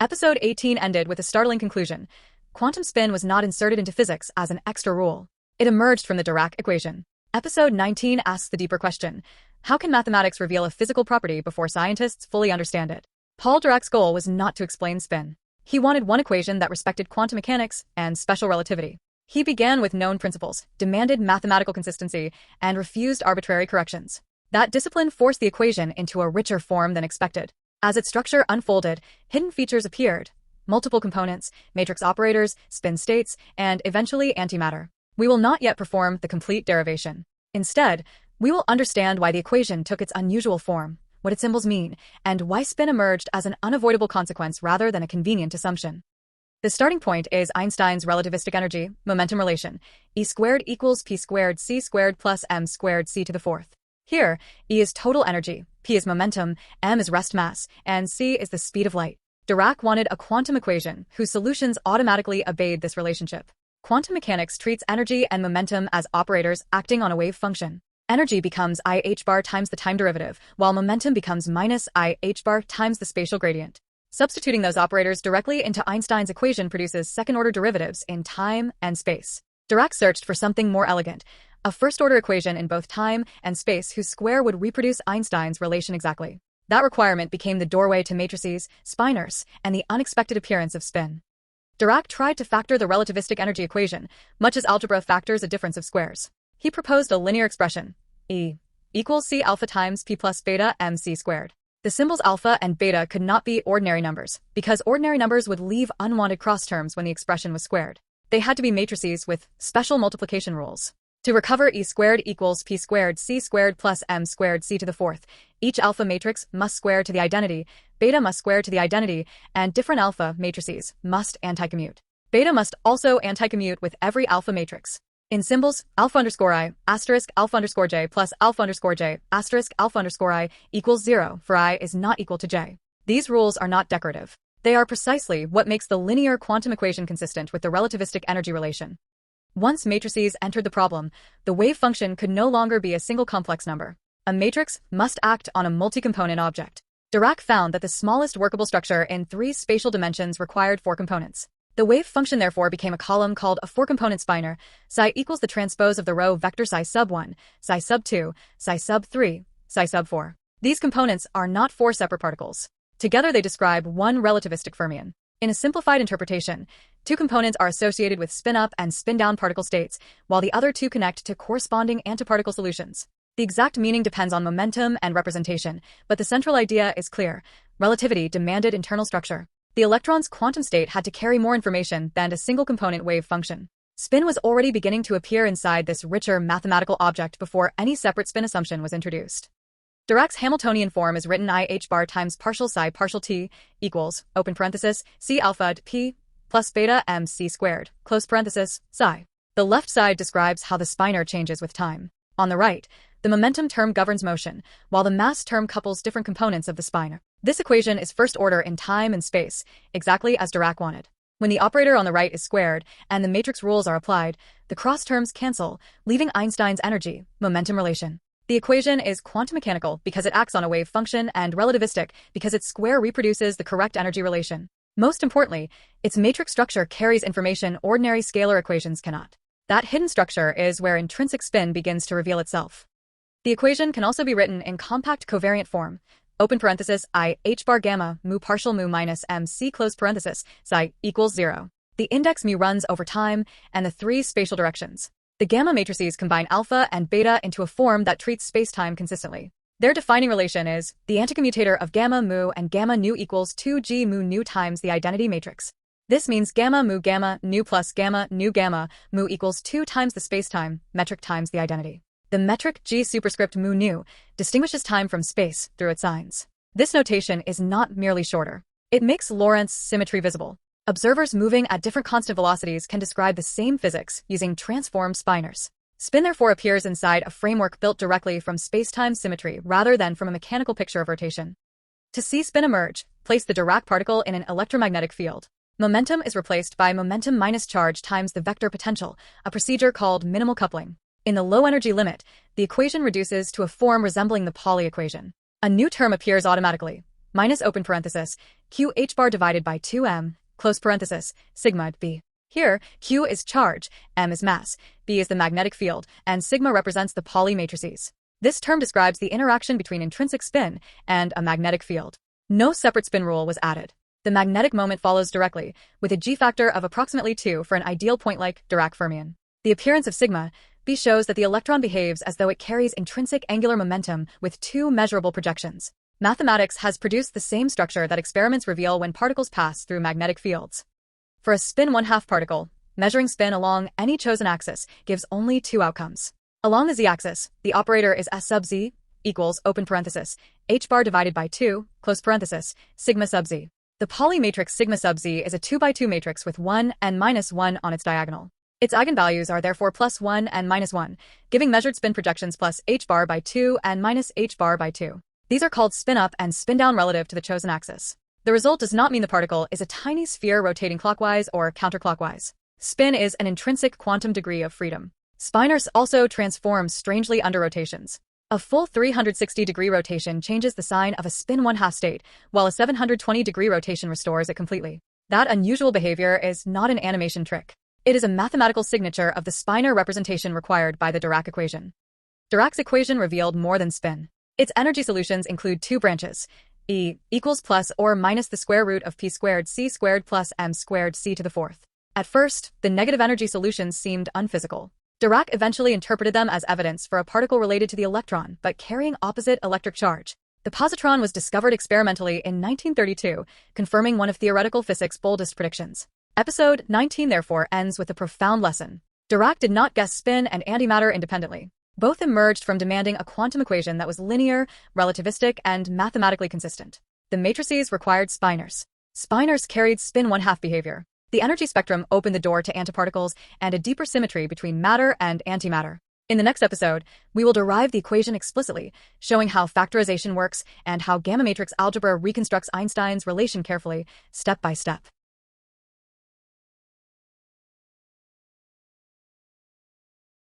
Episode 18 ended with a startling conclusion. Quantum spin was not inserted into physics as an extra rule. It emerged from the Dirac equation. Episode 19 asks the deeper question: how can mathematics reveal a physical property before scientists fully understand it? Paul Dirac's goal was not to explain spin. He wanted one equation that respected quantum mechanics and special relativity. He began with known principles, demanded mathematical consistency, and refused arbitrary corrections. That discipline forced the equation into a richer form than expected. As its structure unfolded, hidden features appeared: multiple components, matrix operators, spin states, and eventually antimatter. We will not yet perform the complete derivation. Instead, we will understand why the equation took its unusual form, what its symbols mean, and why spin emerged as an unavoidable consequence rather than a convenient assumption. The starting point is Einstein's relativistic energy momentum relation: E squared equals P squared C squared plus M squared C to the fourth. Here, E is total energy, P is momentum, M is rest mass, and C is the speed of light. Dirac wanted a quantum equation whose solutions automatically obeyed this relationship. Quantum mechanics treats energy and momentum as operators acting on a wave function. Energy becomes IH bar times the time derivative, while momentum becomes minus IH bar times the spatial gradient. Substituting those operators directly into Einstein's equation produces second-order derivatives in time and space. Dirac searched for something more elegant: a first-order equation in both time and space whose square would reproduce Einstein's relation exactly. That requirement became the doorway to matrices, spinors, and the unexpected appearance of spin. Dirac tried to factor the relativistic energy equation, much as algebra factors a difference of squares. He proposed a linear expression: E equals C alpha times P plus beta MC squared. The symbols alpha and beta could not be ordinary numbers, because ordinary numbers would leave unwanted cross terms when the expression was squared. They had to be matrices with special multiplication rules. To recover E squared equals P squared C squared plus M squared C to the fourth, each alpha matrix must square to the identity, beta must square to the identity, and different alpha matrices must anticommute. Beta must also anticommute with every alpha matrix. In symbols, alpha underscore I, asterisk alpha underscore J plus alpha underscore J, asterisk alpha underscore I equals 0 for I is not equal to J. These rules are not decorative. They are precisely what makes the linear quantum equation consistent with the relativistic energy relation. Once matrices entered the problem, the wave function could no longer be a single complex number. A matrix must act on a multi-component object. Dirac found that the smallest workable structure in 3 spatial dimensions required 4 components. The wave function therefore became a column called a 4-component spinor. Psi equals the transpose of the row vector psi sub 1, psi sub 2, psi sub 3, psi sub 4. These components are not 4 separate particles. Together they describe one relativistic fermion. In a simplified interpretation, 2 components are associated with spin-up and spin-down particle states, while the other 2 connect to corresponding antiparticle solutions. The exact meaning depends on momentum and representation, but the central idea is clear: relativity demanded internal structure. The electron's quantum state had to carry more information than a single-component wave function. Spin was already beginning to appear inside this richer mathematical object before any separate spin assumption was introduced. Dirac's Hamiltonian form is written IH bar times partial psi partial t equals, open parenthesis, C alpha P plus beta M C squared, close parenthesis, psi. The left side describes how the spinor changes with time. On the right, the momentum term governs motion, while the mass term couples different components of the spinor. This equation is first order in time and space, exactly as Dirac wanted. When the operator on the right is squared and the matrix rules are applied, the cross terms cancel, leaving Einstein's energy momentum relation. The equation is quantum mechanical because it acts on a wave function and relativistic because its square reproduces the correct energy relation. Most importantly, its matrix structure carries information ordinary scalar equations cannot. That hidden structure is where intrinsic spin begins to reveal itself. The equation can also be written in compact covariant form: open parenthesis I h bar gamma mu partial mu minus m c close parenthesis psi equals 0. The index mu runs over time and the 3 spatial directions. The gamma matrices combine alpha and beta into a form that treats spacetime consistently. Their defining relation is the anticommutator of gamma mu and gamma nu equals 2g mu nu times the identity matrix. This means gamma mu nu plus gamma nu gamma mu equals 2 times the spacetime metric times the identity. The metric g superscript mu nu distinguishes time from space through its signs. This notation is not merely shorter. It makes Lorentz symmetry visible. Observers moving at different constant velocities can describe the same physics using transformed spinors. Spin therefore appears inside a framework built directly from spacetime symmetry rather than from a mechanical picture of rotation. To see spin emerge, place the Dirac particle in an electromagnetic field. Momentum is replaced by momentum minus charge times the vector potential, a procedure called minimal coupling. In the low energy limit, the equation reduces to a form resembling the Pauli equation. A new term appears automatically: minus open parenthesis, q h bar divided by 2m, close parenthesis, sigma b. Here, q is charge, m is mass, b is the magnetic field, and sigma represents the Pauli matrices. This term describes the interaction between intrinsic spin and a magnetic field. No separate spin rule was added. The magnetic moment follows directly, with a g factor of approximately 2 for an ideal point like Dirac fermion. The appearance of sigma b shows that the electron behaves as though it carries intrinsic angular momentum with two measurable projections. Mathematics has produced the same structure that experiments reveal when particles pass through magnetic fields. For a spin 1/2 particle, measuring spin along any chosen axis gives only two outcomes. Along the z-axis, the operator is s sub z equals open parenthesis, h bar divided by 2, close parenthesis, sigma sub z. The Pauli matrix sigma sub z is a 2x2 matrix with 1 and -1 on its diagonal. Its eigenvalues are therefore +1 and -1, giving measured spin projections plus h bar by 2 and minus h bar by 2. These are called spin up and spin down relative to the chosen axis. The result does not mean the particle is a tiny sphere rotating clockwise or counterclockwise. Spin is an intrinsic quantum degree of freedom. Spinors also transform strangely under rotations. A full 360-degree rotation changes the sign of a spin 1/2 state, while a 720-degree rotation restores it completely. That unusual behavior is not an animation trick. It is a mathematical signature of the spinor representation required by the Dirac equation. Dirac's equation revealed more than spin. Its energy solutions include two branches, E equals plus or minus the square root of p squared c squared plus m squared c to the fourth. At first, the negative energy solutions seemed unphysical. Dirac eventually interpreted them as evidence for a particle related to the electron but carrying opposite electric charge. The positron was discovered experimentally in 1932, confirming one of theoretical physics' boldest predictions. Episode 19 therefore ends with a profound lesson. Dirac did not guess spin and antimatter independently. Both emerged from demanding a quantum equation that was linear, relativistic, and mathematically consistent. The matrices required spinors. Spinors carried spin 1/2 behavior. The energy spectrum opened the door to antiparticles and a deeper symmetry between matter and antimatter. In the next episode, we will derive the equation explicitly, showing how factorization works and how gamma matrix algebra reconstructs Einstein's relation carefully, step by step.